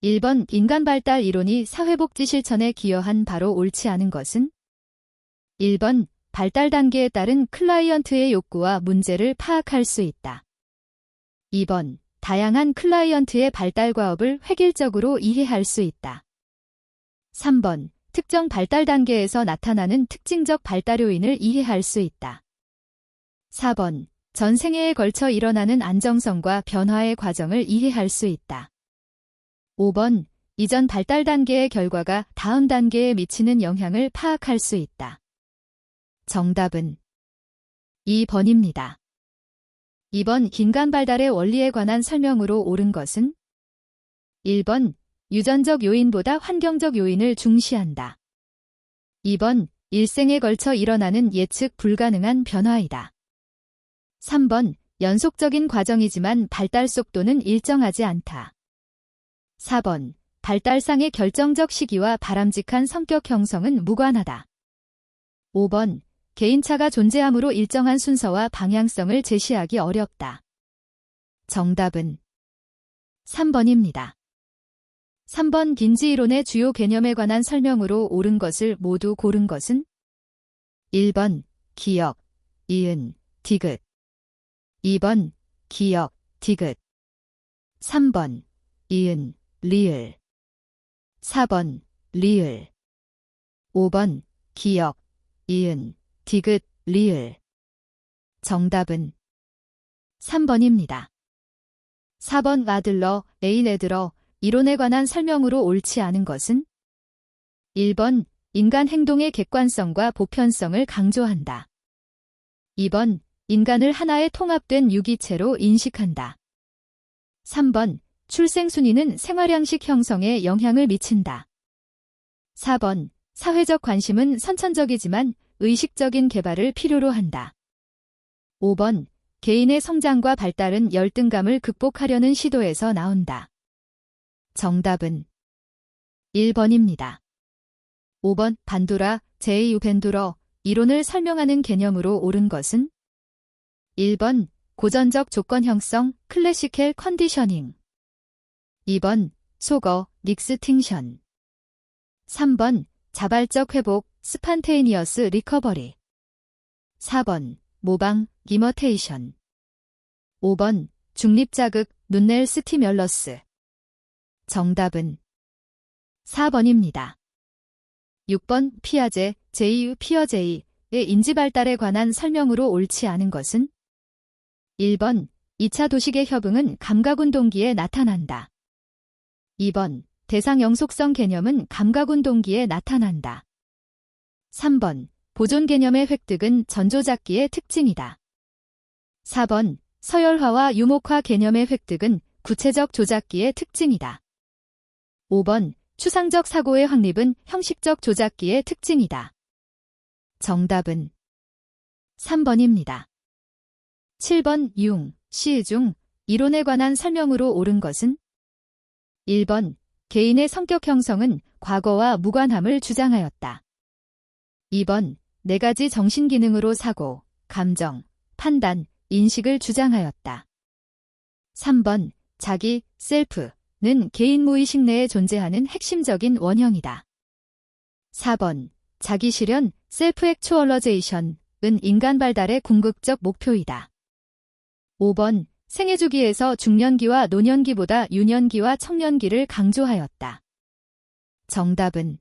1번 인간 발달 이론이 사회복지 실천에 기여한 바로 옳지 않은 것은? 1번 발달 단계에 따른 클라이언트의 욕구와 문제를 파악할 수 있다. 2번 다양한 클라이언트의 발달 과업을 획일적으로 이해할 수 있다. 3번 특정 발달 단계에서 나타나는 특징적 발달 요인을 이해할 수 있다. 4번 전 생애에 걸쳐 일어나는 안정성과 변화의 과정을 이해할 수 있다. 5번 이전 발달 단계의 결과가 다음 단계에 미치는 영향을 파악할 수 있다. 정답은 2번입니다. 2번 인간 발달의 원리에 관한 설명으로 옳은 것은? 1번 유전적 요인보다 환경적 요인을 중시한다. 2번 일생에 걸쳐 일어나는 예측 불가능한 변화이다. 3번 연속적인 과정이지만 발달 속도는 일정하지 않다. 4번 발달상의 결정적 시기와 바람직한 성격 형성은 무관하다. 5번 개인차가 존재하므로 일정한 순서와 방향성을 제시하기 어렵다. 정답은 3번입니다. 3번 긴지 이론의 주요 개념에 관한 설명으로 옳은 것을 모두 고른 것은? 1번 기역, 이은, 디귿. 2번 기역, 디귿. 3번 이은, 리을. 4번 리을. 5번 기역, 이은, 디귿, 리을. 정답은 3번입니다. 4번 아들러, 에일레드러 이론에 관한 설명으로 옳지 않은 것은? 1번 인간 행동의 객관성과 보편성을 강조한다. 2번 인간을 하나의 통합된 유기체로 인식한다. 3번 출생순위는 생활양식 형성에 영향을 미친다. 4번 사회적 관심은 선천적이지만 의식적인 개발을 필요로 한다. 5번 개인의 성장과 발달은 열등감을 극복하려는 시도에서 나온다. 정답은 1번입니다. 5번 반도라, 제이 벤두러 이론을 설명하는 개념으로 옳은 것은? 1번 고전적 조건 형성, 클래시컬 컨디셔닝. 2번 소거, 닉스팅션. 3번 자발적 회복, 스판테이니어스 리커버리. 4번 모방, 이머테이션. 5번 중립자극, 눈넬 스티뮬러스. 정답은 4번입니다. 6번 피아제, 제이유 피어제이의 인지발달에 관한 설명으로 옳지 않은 것은? 1번 2차 도식의 협응은 감각운동기에 나타난다. 2번 대상 영속성 개념은 감각운동기에 나타난다. 3번 보존 개념의 획득은 전조작기의 특징이다. 4번 서열화와 유목화 개념의 획득은 구체적 조작기의 특징이다. 5번 추상적 사고의 확립은 형식적 조작기의 특징이다. 정답은 3번입니다. 7번 융, 시중 이론에 관한 설명으로 옳은 것은? 1번 개인의 성격 형성은 과거와 무관함을 주장하였다. 2번 4가지 정신기능으로 사고, 감정, 판단, 인식을 주장하였다. 3번 자기, 셀프는 개인 무의식 내에 존재하는 핵심적인 원형이다. 4번 자기 실현, 셀프 액추얼러제이션은 인간 발달의 궁극적 목표이다. 5번 생애 주기에서 중년기와 노년기보다 유년기와 청년기를 강조하였다. 정답은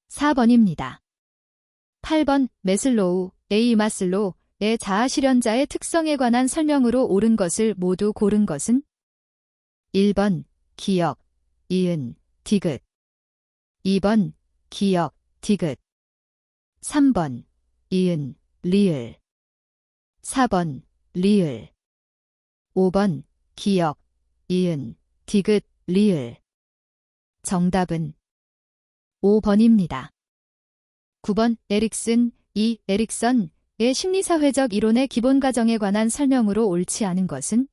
4번입니다. 8번 매슬로우, A 마슬로우의 자아실현자의 특성에 관한 설명으로 옳은 것을 모두 고른 것은? 1번 기역, 이은, 디귿. 2번 기역, 디귿. 3번 이은, 리을. 4번 리을. 5번 기역, 이은, 디귿, 리을. 정답은 5번입니다. 9번 에릭슨, 에릭선의 심리사회적 이론의 기본 과정에 관한 설명으로 옳지 않은 것은?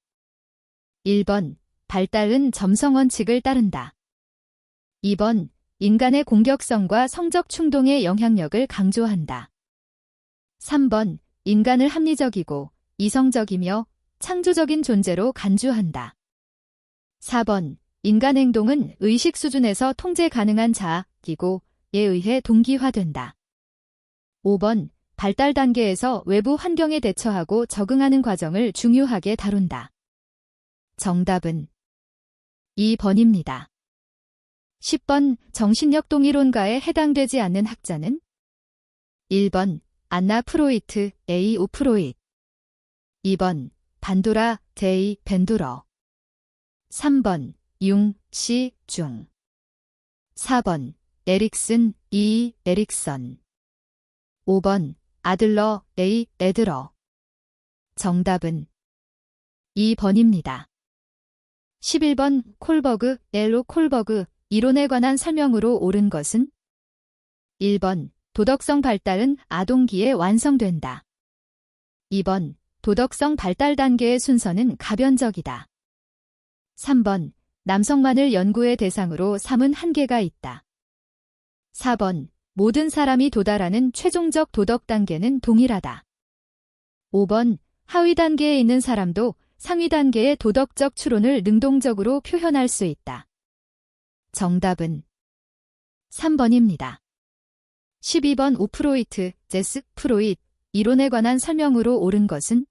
1번 발달은 점성 원칙을 따른다. 2번 인간의 공격성과 성적 충동의 영향력을 강조한다. 3번 인간을 합리적이고 이성적이며 창조적인 존재로 간주한다. 4번 인간 행동은 의식 수준에서 통제 가능한 자아이고 에 의해 동기화된다. 5번 발달 단계에서 외부 환경에 대처하고 적응하는 과정을 중요하게 다룬다. 정답은 2번입니다. 10번 정신력 동이론가에 해당되지 않는 학자는 1번 안나 프로이트 A.O. 프로이트 2번 반두라 데이 벤두러 3번 융 C. 중 4번 에릭슨 E. 에릭선 5번 아들러 A. 에드러 정답은 2번입니다. 11번 콜버그 L.O. 콜버그 이론에 관한 설명으로 옳은 것은 1번 도덕성 발달은 아동기에 완성된다. 2번 도덕성 발달 단계의 순서는 가변적이다. 3번 남성만을 연구의 대상으로 삼은 한계가 있다. 4번 모든 사람이 도달하는 최종적 도덕 단계는 동일하다. 5번 하위 단계에 있는 사람도 상위 단계의 도덕적 추론을 능동적으로 표현할 수 있다. 정답은 3번입니다. 12번 오프로이트, 제스, 프로이트 이론에 관한 설명으로 옳은 것은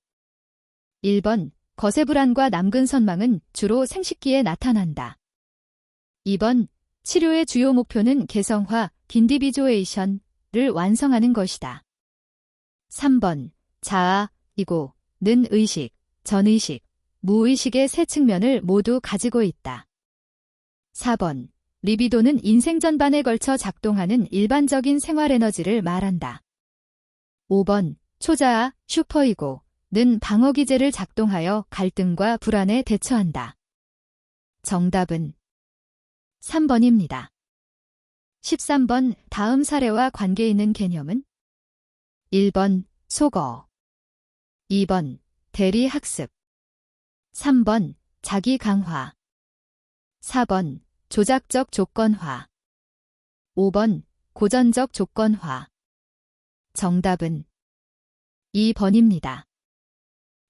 1번 거세불안과 남근 선망은 주로 생식기에 나타난다. 2번 치료의 주요 목표는 개성화, 인디비주에이션을 완성하는 것이다. 3번 자아이고 는 의식, 전의식, 무의식의 세 측면을 모두 가지고 있다. 4번 리비도는 인생 전반에 걸쳐 작동하는 일반적인 생활 에너지를 말한다. 5번 초자아, 슈퍼이고 는 방어기제를 작동하여 갈등과 불안에 대처한다. 정답은 3번입니다. 13번 다음 사례와 관계 있는 개념은 1번 속어 2번 대리학습 3번 자기 강화 4번 조작적 조건화 5번 고전적 조건화 정답은 2번입니다.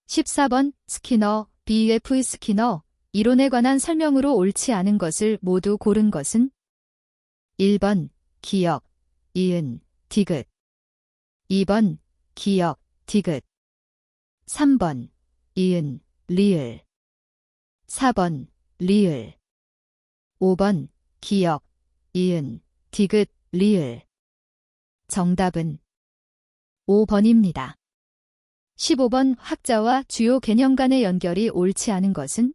14번 스키너, B.F. 스키너 이론에 관한 설명으로 옳지 않은 것을 모두 고른 것은 1번 기억, 이은, 디귿 2번 기억, 디귿 3번 이은, 리을 4번 리을 5번 기억, 이은, 디귿, 리을 정답은 5번입니다. 15번 학자와 주요 개념 간의 연결이 옳지 않은 것은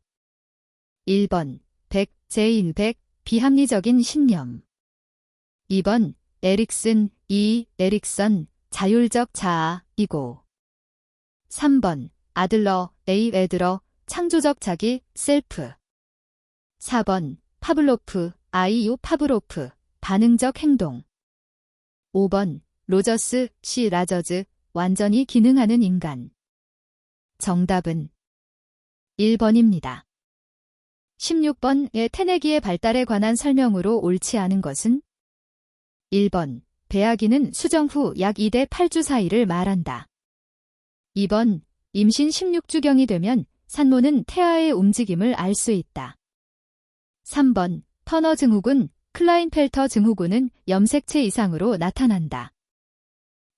1번 백, 제1백, 비합리적인 신념 2번 에릭슨, E. 에릭선, 자율적 자아이고 3번 아들러, A. 에드러, 창조적 자기, 셀프 4번 파블로프, I.U. 파브로프, 반응적 행동 5번 로저스, C. 라저즈, 완전히 기능하는 인간 정답은 1번입니다. 16번의 태내기의 발달에 관한 설명으로 옳지 않은 것은 1번 배아기는 수정 후 약 2대 8주 사이를 말한다. 2번 임신 16주경이 되면 산모는 태아의 움직임을 알 수 있다. 3번 터너 증후군, 클라인펠터 증후군은 염색체 이상으로 나타난다.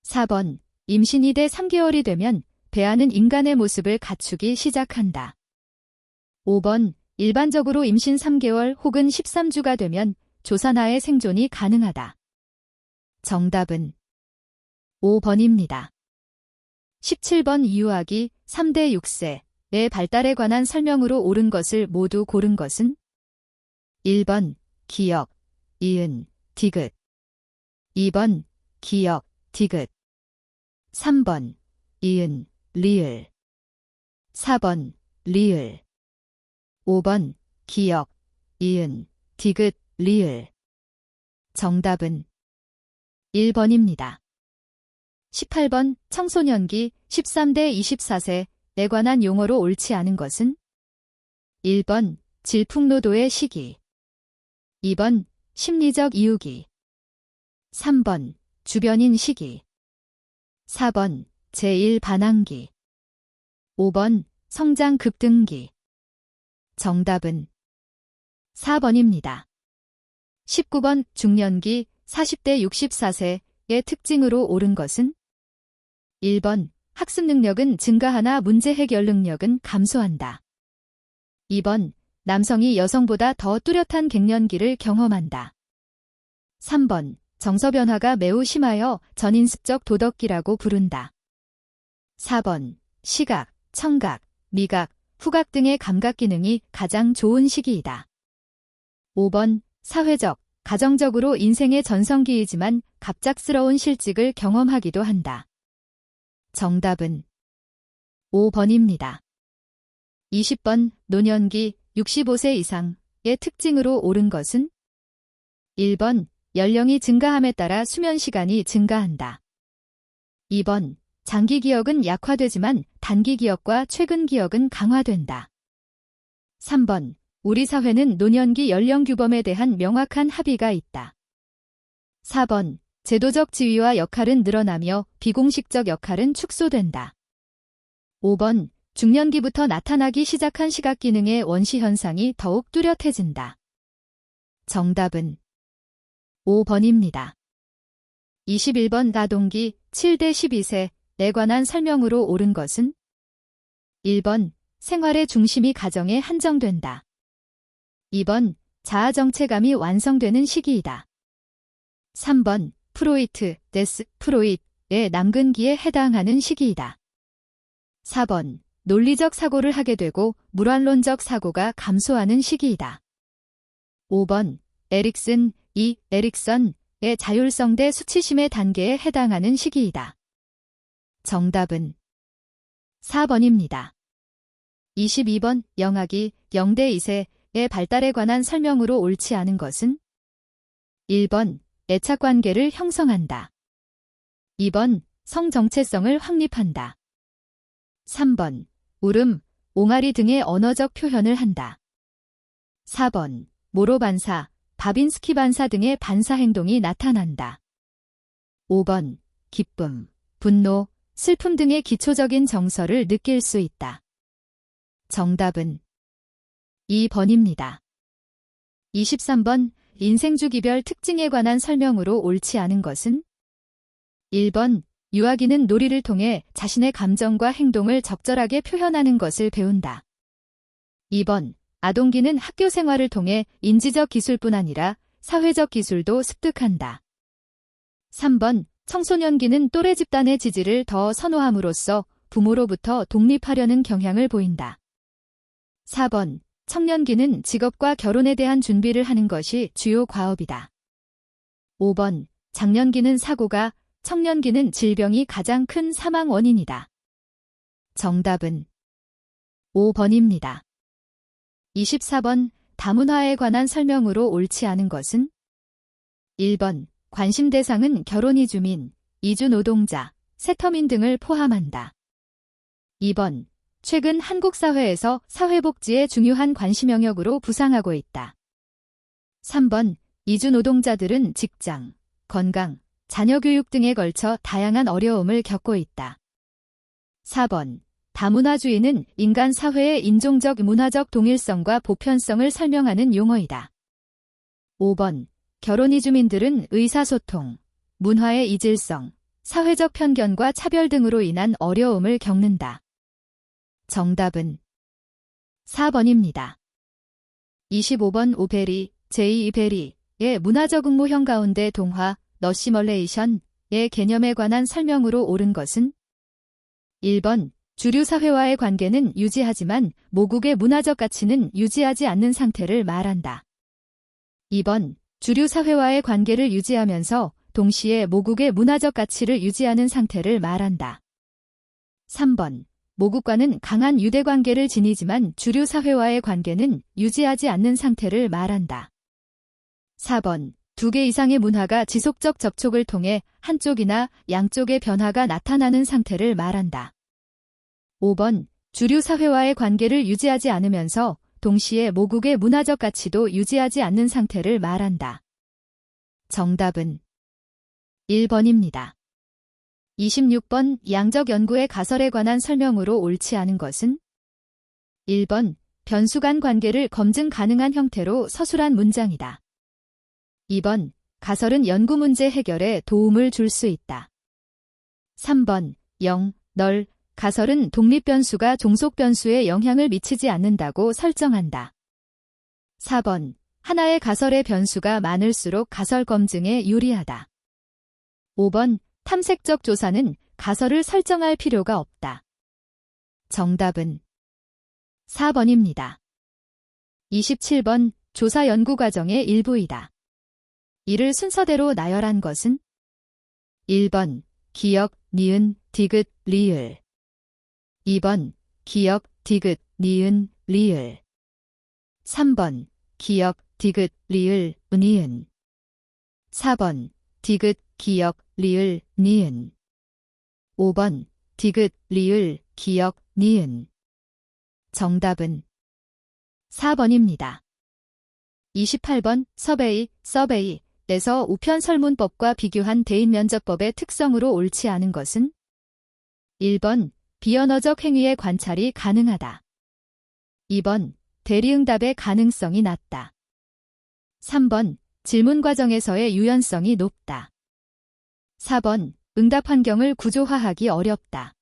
4번 임신 2대 3개월이 되면 배아는 인간의 모습을 갖추기 시작한다. 5번 일반적으로 임신 3개월 혹은 13주가 되면 조산아의 생존이 가능하다. 정답은 5번입니다. 17번 유아기 3대 6세의 발달에 관한 설명으로 옳은 것을 모두 고른 것은 1번 기억, 이은, 디귿 2번 기억, 디귿 3번 이은, 리을 4번 리을 5번 기억, 이은, 디귿, 리을 정답은 1번입니다. 18번 청소년기 13대 24세에 관한 용어로 옳지 않은 것은 1번 질풍노도의 시기 2번 심리적 이유기 3번 주변인 시기 4번 제1반항기 5번 성장 급등기 정답은 4번입니다. 19번 중년기 40대 64세의 특징으로 옳은 것은 1번 학습 능력은 증가하나 문제 해결 능력은 감소한다. 2번 남성이 여성보다 더 뚜렷한 갱년기를 경험한다. 3번 정서 변화가 매우 심하여 전인습적 도덕기라고 부른다. 4번 시각, 청각, 미각, 후각 등의 감각 기능이 가장 좋은 시기이다. 5번 사회적, 가정적으로 인생의 전성기이지만 갑작스러운 실직을 경험하기도 한다. 정답은 5번입니다. 20번 노년기 65세 이상의 특징으로 옳은 것은 1번 연령이 증가함에 따라 수면 시간이 증가한다. 2번 장기 기억은 약화되지만 단기 기억과 최근 기억은 강화된다. 3번 우리 사회는 노년기 연령 규범에 대한 명확한 합의가 있다. 4번 제도적 지위와 역할은 늘어나며 비공식적 역할은 축소된다. 5번 중년기부터 나타나기 시작한 시각 기능의 원시 현상이 더욱 뚜렷해진다. 정답은 5번입니다. 21번 아동기 7대 12세에 관한 설명으로 옳은 것은 1번 생활의 중심이 가정에 한정된다. 2번 자아 정체감이 완성되는 시기이다. 3번 프로이트, 데스, 프로잇의 남근기에 해당하는 시기이다. 4번 논리적 사고를 하게 되고 물환론적 사고가 감소하는 시기이다. 5번 에릭슨의 자율성대 수치심의 단계에 해당하는 시기이다. 정답은 4번입니다. 22번 영아기 0대 2세의 발달에 관한 설명으로 옳지 않은 것은 1번 애착관계를 형성한다. 2번 성정체성을 확립한다. 3번 울음, 옹알이 등의 언어적 표현을 한다. 4번 모로 반사, 바빈스키 반사 등의 반사 행동이 나타난다. 5번 기쁨, 분노, 슬픔 등의 기초적인 정서를 느낄 수 있다. 정답은 2번입니다. 23번 인생주기별 특징에 관한 설명으로 옳지 않은 것은 1번 유아기는 놀이를 통해 자신의 감정과 행동을 적절하게 표현하는 것을 배운다. 2번 아동기는 학교 생활을 통해 인지적 기술뿐 아니라 사회적 기술도 습득한다. 3번 청소년기는 또래 집단의 지지를 더 선호함으로써 부모로부터 독립하려는 경향을 보인다. 4번 청년기는 직업과 결혼에 대한 준비를 하는 것이 주요 과업이다. 5번 장년기는 사고가, 청년기는 질병이 가장 큰 사망 원인이다. 정답은 5번입니다. 24번 다문화에 관한 설명으로 옳지 않은 것은 1번 관심 대상은 결혼 이주민, 이주 노동자, 세터민 등을 포함한다. 2번 최근 한국 사회에서 사회복지의 중요한 관심 영역으로 부상하고 있다. 3번 이주 노동자들은 직장, 건강, 자녀 교육 등에 걸쳐 다양한 어려움을 겪고 있다. 4번 다문화주의는 인간 사회의 인종적 문화적 동일성과 보편성을 설명하는 용어이다. 5번 결혼 이주민들은 의사소통, 문화의 이질성, 사회적 편견과 차별 등으로 인한 어려움을 겪는다. 정답은 4번입니다. 25번 오베리, 제2베리의 문화적 응모형 가운데 동화, 너시멀레이션의 개념에 관한 설명으로 옳은 것은 1번 주류 사회와의 관계는 유지하지만 모국의 문화적 가치는 유지하지 않는 상태를 말한다. 2번 주류 사회와의 관계를 유지하면서 동시에 모국의 문화적 가치를 유지하는 상태를 말한다. 3번 모국과는 강한 유대관계를 지니지만 주류 사회와의 관계는 유지하지 않는 상태를 말한다. 4번 두 개 이상의 문화가 지속적 접촉을 통해 한쪽이나 양쪽의 변화가 나타나는 상태를 말한다. 5번 주류 사회와의 관계를 유지하지 않으면서 동시에 모국의 문화적 가치도 유지하지 않는 상태를 말한다. 정답은 1번입니다. 26번 양적 연구의 가설에 관한 설명으로 옳지 않은 것은 1번 변수 간 관계를 검증 가능한 형태로 서술한 문장이다. 2번, 가설은 연구 문제 해결에 도움을 줄 수 있다. 3번, 널, 가설은 독립변수가 종속변수에 영향을 미치지 않는다고 설정한다. 4번, 하나의 가설의 변수가 많을수록 가설 검증에 유리하다. 5번, 탐색적 조사는 가설을 설정할 필요가 없다. 정답은 4번입니다. 27번, 조사 연구 과정의 일부이다. 이를 순서대로 나열한 것은 1번, 기역, 니은, 디귿, 리을 2번, 기역, 디귿, 니은, 리을 3번, 기역, 디귿, 리을, 니은 4번, 디귿, 기역, 리을, 니은 5번, 디귿, 리을, 기역, 니은 정답은 4번입니다. 28번, 서베이에서 우편 설문법과 비교한 대인면접법의 특성으로 옳지 않은 것은 1번, 비언어적 행위의 관찰이 가능하다. 2번, 대리응답의 가능성이 낮다. 3번, 질문 과정에서의 유연성이 높다. 4번, 응답 환경을 구조화하기 어렵다.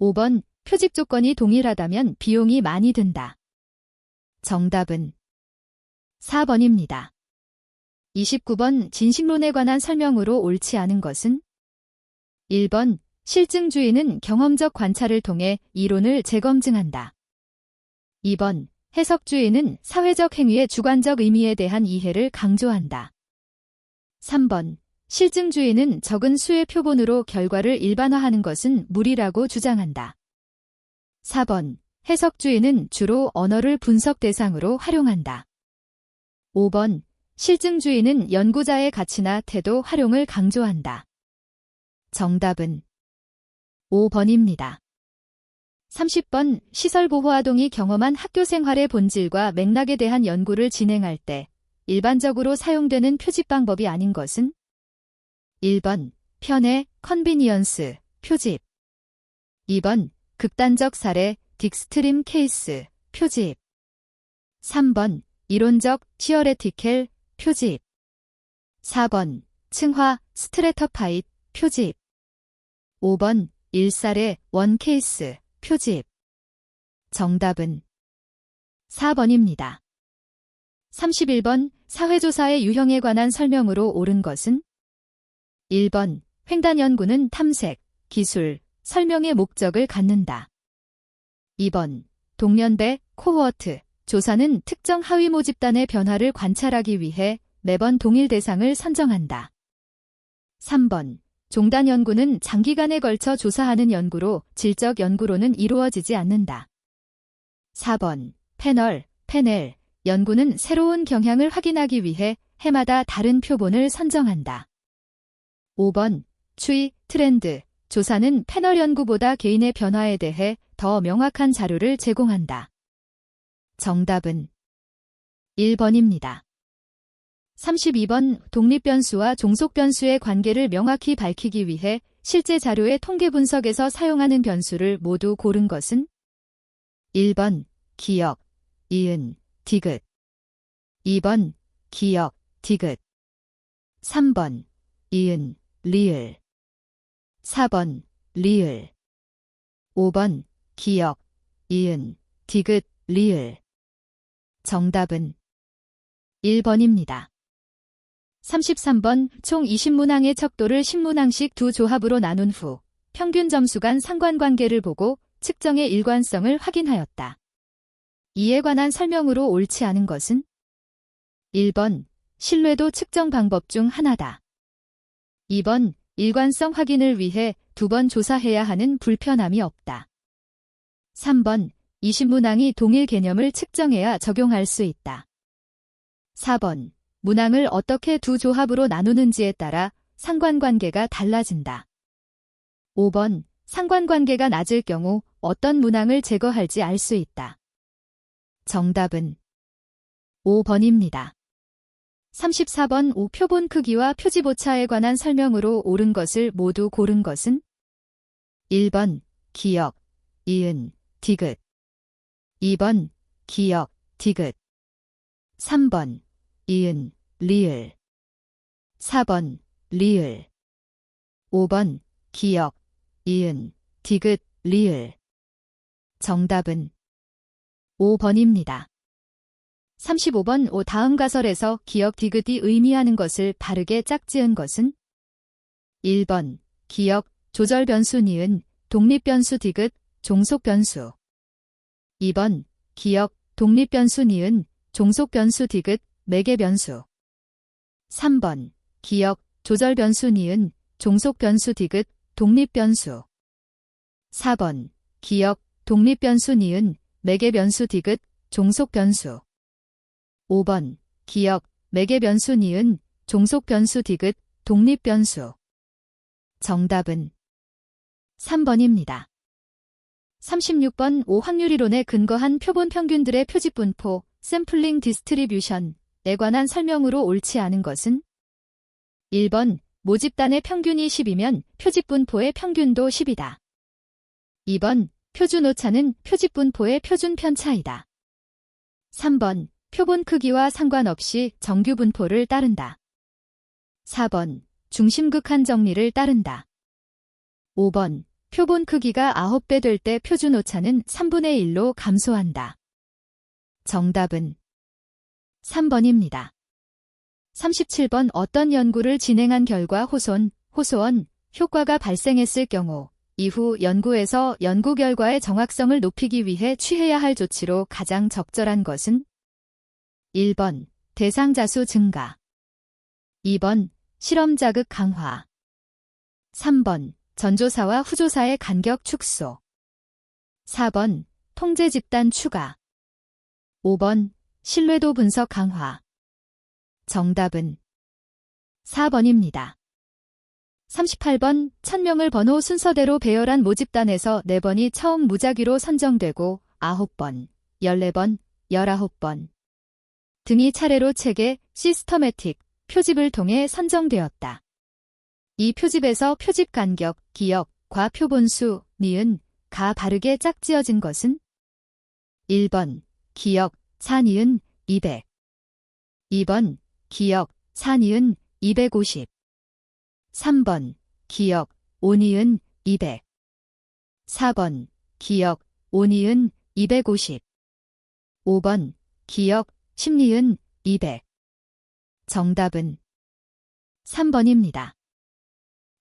5번, 표집 조건이 동일하다면 비용이 많이 든다. 정답은 4번입니다. 29번, 진식론에 관한 설명으로 옳지 않은 것은 1번, 실증주의는 경험적 관찰을 통해 이론을 재검증한다. 2번, 해석주의는 사회적 행위의 주관적 의미에 대한 이해를 강조한다. 3번, 실증주의는 적은 수의 표본으로 결과를 일반화하는 것은 무리라고 주장한다. 4번, 해석주의는 주로 언어를 분석 대상으로 활용한다. 5번, 실증주의는 연구자의 가치나 태도, 활용을 강조한다. 정답은 5번입니다. 30번, 시설보호아동이 경험한 학교 생활의 본질과 맥락에 대한 연구를 진행할 때 일반적으로 사용되는 표집 방법이 아닌 것은 1번, 편의, 컨비니언스, 표집 2번, 극단적 사례, 딕스트림 케이스, 표집 3번, 이론적, 시어레티켈, 표집 4번, 층화, 스트래터파잇, 표집 5번, 일사례, 원케이스, 표집 정답은 4번입니다. 31번, 사회조사의 유형에 관한 설명으로 옳은 것은 1번, 횡단 연구는 탐색, 기술, 설명의 목적을 갖는다. 2번, 동년배, 코호어트, 조사는 특정 하위 모집단의 변화를 관찰하기 위해 매번 동일 대상을 선정한다. 3번, 종단 연구는 장기간에 걸쳐 조사하는 연구로 질적 연구로는 이루어지지 않는다. 4번, 패널, 연구는 새로운 경향을 확인하기 위해 해마다 다른 표본을 선정한다. 5번, 추이, 트렌드, 조사는 패널 연구보다 개인의 변화에 대해 더 명확한 자료를 제공한다. 정답은 1번입니다. 32번, 독립변수와 종속변수의 관계를 명확히 밝히기 위해 실제 자료의 통계 분석에서 사용하는 변수를 모두 고른 것은 1번, 기역, 이은, 디귿 2번, 기역, 디귿 3번, 이은, 리을 4번, 리을 5번, 기역, 이은, 디귿, 리을 정답은 1번입니다. 33번, 총 20문항의 척도를 10문항씩 두 조합으로 나눈 후 평균 점수 간 상관관계를 보고 측정의 일관성을 확인하였다. 이에 관한 설명으로 옳지 않은 것은 1번, 신뢰도 측정 방법 중 하나다. 2번, 일관성 확인을 위해 2번 조사해야 하는 불편함이 없다. 3번, 20문항이 동일 개념을 측정해야 적용할 수 있다. 4번, 문항을 어떻게 두 조합으로 나누는지에 따라 상관관계가 달라진다. 5번, 상관관계가 낮을 경우 어떤 문항을 제거할지 알 수 있다. 정답은 5번입니다. 34번, 표본 크기와 표집 오차에 관한 설명으로 옳은 것을 모두 고른 것은 1번, 기역, 이은, 디귿 2번, 기역, 디귿. 3번, 이은, 리을. 4번, 리을. 5번, 기역, 이은, 디귿, 리을. 정답은 5번입니다. 35번 오 다음 가설에서 기역 디귿이 의미하는 것을 바르게 짝지은 것은 1번, 기역, 조절변수 니은, 독립변수 디귿, 종속변수. 2번, 기역, 독립변수 니은, 종속변수 디귿, 매개변수. 3번, 기역, 조절변수 니은, 종속변수 디귿, 독립변수. 4번, 기역, 독립변수 니은, 매개변수 디귿, 종속변수. 5번, 기역, 매개변수 니은, 종속변수 디귿, 독립변수. 정답은 3번입니다. 36번 오 확률이론에 근거한 표본 평균들의 표집분포, 샘플링 디스트리뷰션에 관한 설명으로 옳지 않은 것은 1번, 모집단의 평균이 10이면 표집분포의 평균도 10이다. 2번, 표준 오차는 표집분포의 표준 편차이다. 3번, 표본 크기와 상관없이 정규 분포를 따른다. 4번, 중심극한 정리를 따른다. 5번, 표본 크기가 9배 될 때 표준 오차는 3분의 1로 감소한다. 정답은 3번입니다. 37번 어떤 연구를 진행한 결과 호손, 호소원 효과가 발생했을 경우 이후 연구에서 연구 결과의 정확성을 높이기 위해 취해야 할 조치로 가장 적절한 것은 1번, 대상자 수 증가. 2번, 실험 자극 강화. 3번, 전조사와 후조사의 간격 축소. 4번, 통제 집단 추가. 5번, 신뢰도 분석 강화. 정답은 4번입니다. 38번, 1000명을 번호 순서대로 배열한 모집단에서 4번이 처음 무작위로 선정되고 9번, 14번, 19번 등이 차례로 체계, 시스터매틱, 표집을 통해 선정되었다. 이 표집에서 표집 간격, 기역, 과 표본수, 니은, 가 바르게 짝지어진 것은 1번, 기역, 4니은, 200. 2번, 기역, 4니은, 250. 3번, 기역, 5니은, 200. 4번, 기역, 5니은, 250. 5번, 기역, 10니은, 200. 정답은 3번입니다.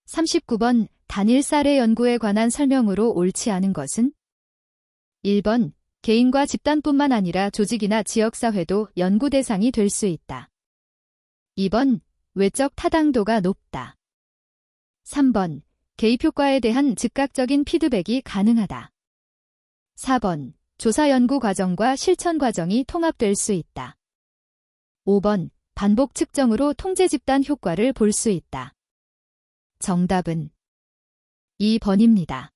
39번 단일 사례 연구에 관한 설명으로 옳지 않은 것은 1번 개인과 집단뿐만 아니라 조직이나 지역사회도 연구 대상이 될 수 있다. 2번 외적 타당도가 높다. 3번 개입효과에 대한 즉각적인 피드백이 가능하다. 4번 조사 연구 과정과 실천 과정이 통합될 수 있다. 5번 반복 측정으로 통제 집단 효과를 볼 수 있다. 정답은 2번입니다.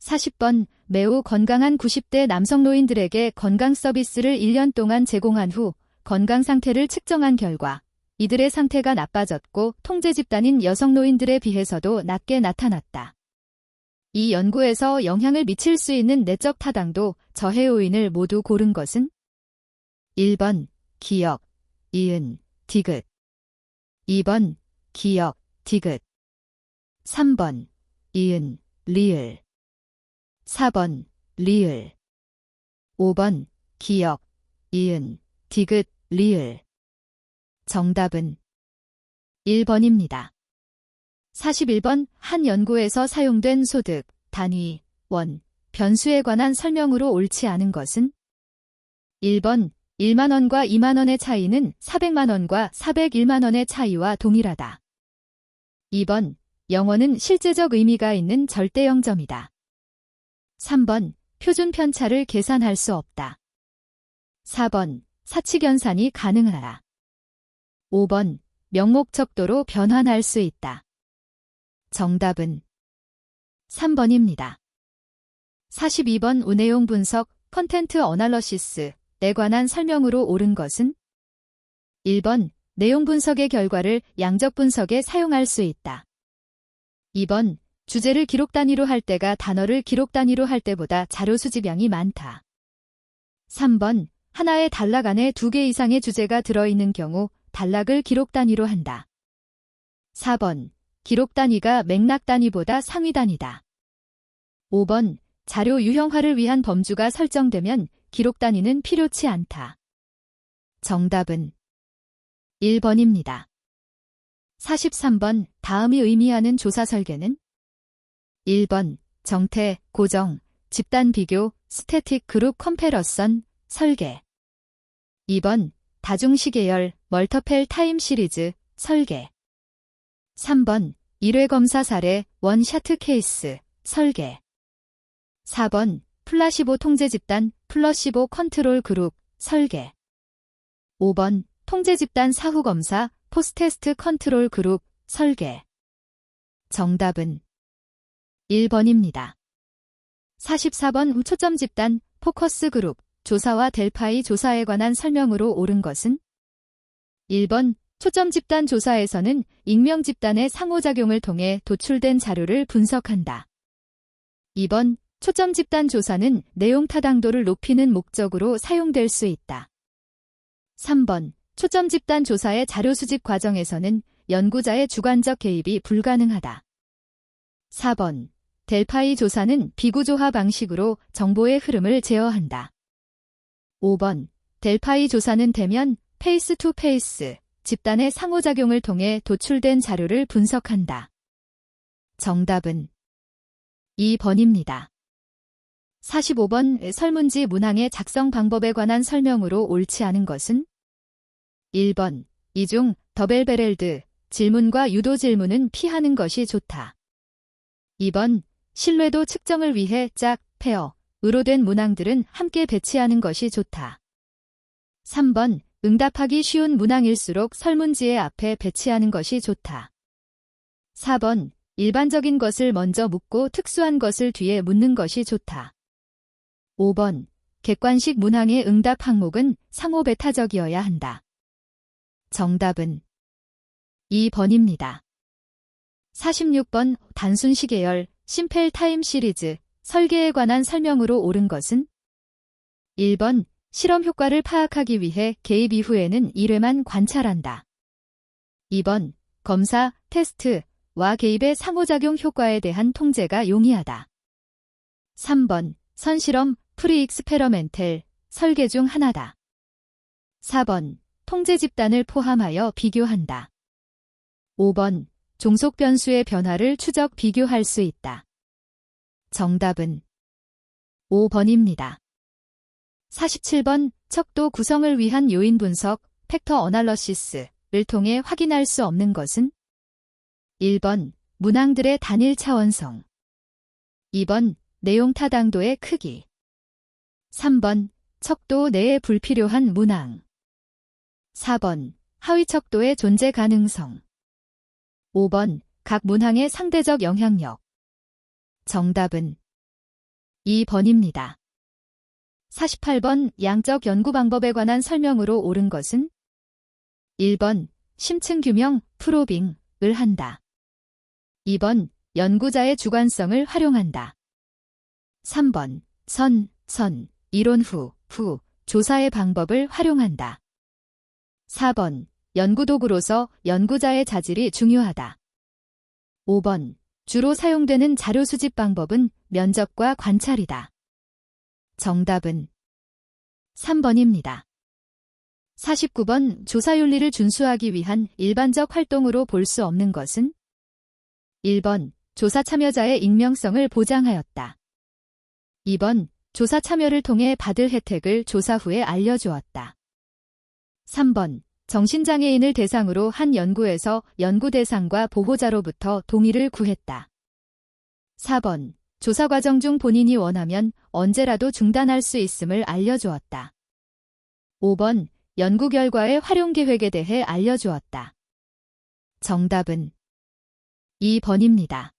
40번 매우 건강한 90대 남성 노인들에게 건강 서비스를 1년 동안 제공한 후 건강 상태를 측정한 결과 이들의 상태가 나빠졌고 통제 집단인 여성 노인들에 비해서도 낮게 나타났다. 이 연구에서 영향을 미칠 수 있는 내적 타당도, 저해 요인을 모두 고른 것은 1번 기역, 이은, 디귿. 2번 기역, 디귿. 3번 이은, 리을. 4번 리을. 5번 기역, 이은, 디귿, 리을. 정답은 1번입니다. 41번 한 연구에서 사용된 소득, 단위, 원, 변수에 관한 설명으로 옳지 않은 것은 1번 1만원과 2만원의 차이는 400만원과 401만원의 차이와 동일하다. 2번 0원은 실제적 의미가 있는 절대 0점이다. 3번 표준 편차를 계산할 수 없다. 4번 사칙연산이 가능하다. 5번 명목적도로 변환할 수 있다. 정답은 3번입니다. 42번 우내용 분석, 컨텐트 어널러시스에 관한 설명으로 옳은 것은 1번 내용 분석의 결과를 양적 분석에 사용할 수 있다. 2번 주제를 기록 단위로 할 때가 단어를 기록 단위로 할 때보다 자료 수집량이 많다. 3번, 하나의 단락 안에 2개 이상의 주제가 들어있는 경우 단락을 기록 단위로 한다. 4번, 기록 단위가 맥락 단위보다 상위 단위다. 5번, 자료 유형화를 위한 범주가 설정되면 기록 단위는 필요치 않다. 정답은 1번입니다. 43번, 다음이 의미하는 조사 설계는? 1번, 정태, 고정, 집단 비교, 스태틱 그룹 컴패러선, 설계. 2번, 다중시계열, 멀터펠 타임 시리즈, 설계. 3번, 1회 검사 사례, 원샤트 케이스, 설계. 4번, 플라시보 통제 집단, 플러시보 컨트롤 그룹, 설계. 5번, 통제 집단 사후 검사, 포스테스트 컨트롤 그룹, 설계. 정답은 1번입니다. 44번, 초점 집단, 포커스 그룹, 조사와 델파이 조사에 관한 설명으로 옳은 것은? 1번, 초점 집단 조사에서는 익명 집단의 상호작용을 통해 도출된 자료를 분석한다. 2번, 초점 집단 조사는 내용 타당도를 높이는 목적으로 사용될 수 있다. 3번, 초점 집단 조사의 자료 수집 과정에서는 연구자의 주관적 개입이 불가능하다. 4번, 델파이 조사는 비구조화 방식으로 정보의 흐름을 제어한다. 5번, 델파이 조사는 대면, 페이스 투 페이스, 집단의 상호작용을 통해 도출된 자료를 분석한다. 정답은 2번입니다. 45번, 설문지 문항의 작성 방법에 관한 설명으로 옳지 않은 것은? 1번, 이중, 더벨베렐드, 질문과 유도 질문은 피하는 것이 좋다. 2번, 신뢰도 측정을 위해 짝, 페어으로 된 문항들은 함께 배치하는 것이 좋다. 3번, 응답하기 쉬운 문항일수록 설문지의 앞에 배치하는 것이 좋다. 4번, 일반적인 것을 먼저 묻고 특수한 것을 뒤에 묻는 것이 좋다. 5번, 객관식 문항의 응답 항목은 상호 배타적이어야 한다. 정답은 2번입니다. 46번, 단순 시계열, 심펠 타임 시리즈, 설계에 관한 설명으로 옳은 것은? 1번, 실험 효과를 파악하기 위해 개입 이후에는 1회만 관찰한다. 2번, 검사, 테스트와 개입의 상호작용 효과에 대한 통제가 용이하다. 3번, 선실험, 프리익스페러멘텔, 설계 중 하나다. 4번, 통제 집단을 포함하여 비교한다. 5번, 종속 변수의 변화를 추적 비교할 수 있다. 정답은 5번입니다. 47번, 척도 구성을 위한 요인 분석, 팩터 어널러시스를 통해 확인할 수 없는 것은? 1번, 문항들의 단일 차원성. 2번, 내용 타당도의 크기. 3번, 척도 내에 불필요한 문항. 4번, 하위 척도의 존재 가능성. 5번, 각 문항의 상대적 영향력. 정답은 2번입니다. 48번, 양적 연구 방법에 관한 설명으로 옳은 것은? 1번, 심층 규명, 프로빙을 한다. 2번, 연구자의 주관성을 활용한다. 3번, 이론 후, 조사의 방법을 활용한다. 4번, 연구도구로서 연구자의 자질이 중요하다. 5번, 주로 사용되는 자료 수집 방법은 면접과 관찰이다. 정답은 3번입니다. 49번, 조사윤리를 준수하기 위한 일반적 활동으로 볼 수 없는 것은? 1번, 조사 참여자의 익명성을 보장하였다. 2번, 조사 참여를 통해 받을 혜택을 조사 후에 알려주었다. 3번, 정신장애인을 대상으로 한 연구에서 연구 대상과 보호자로부터 동의를 구했다. 4번, 조사 과정 중 본인이 원하면 언제라도 중단할 수 있음을 알려주었다. 5번, 연구 결과의 활용 계획에 대해 알려주었다. 정답은 2번입니다.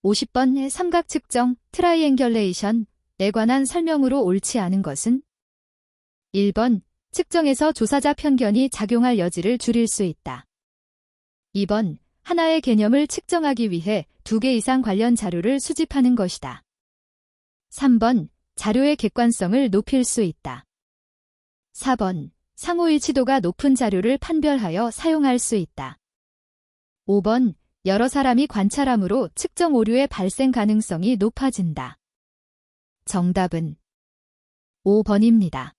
50번, 삼각 측정, 트라이앵귤레이션에 관한 설명으로 옳지 않은 것은? 1번, 측정에서 조사자 편견이 작용할 여지를 줄일 수 있다. 2번, 하나의 개념을 측정하기 위해 2개 이상 관련 자료를 수집하는 것이다. 3번, 자료의 객관성을 높일 수 있다. 4번. 상호일치도가 높은 자료를 판별하여 사용할 수 있다. 5번. 여러 사람이 관찰함으로 측정 오류의 발생 가능성이 높아진다. 정답은 5번입니다.